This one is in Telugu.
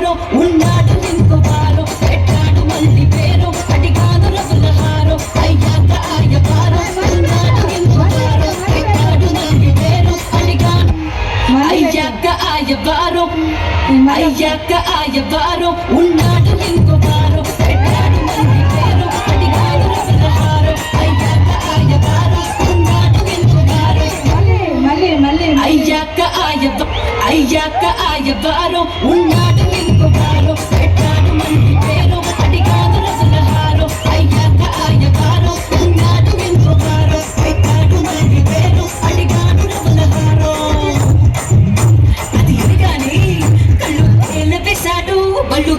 వారో ఉన్నాడు ఇంకో వారో పెట్టాడు మళ్ళీ పేరు అడిగాను రగుల హారో అయ్యాక ఆయవారో ఉన్నాడు ఇంకో వారో పెట్టాడు మళ్ళీ పేరు అడిగాను అయ్యాక ఆయవారో అయ్యాక ఆయవారో ఉన్నాడు ఇంకో వారో పెట్టాడు మళ్ళీ పేరు అడిగాను రగుల హారో అయ్యాక ఆయవారో ఉన్నాడు ఇంకో వారో అయ్యాక ఆయవారో ఉన్నాడు ఇంకో వారో పెట్టాడు మళ్ళీ పేరు అడిగాను రగుల హారో అయ్యాక ఆయవారో ఉన్నాడు ఇంకో వారో పెట్టాడు మళ్ళీ పేరు అడిగాను రగుల హారో అది ఎనగానే కళ్ళు వేసాడు బళ్ళు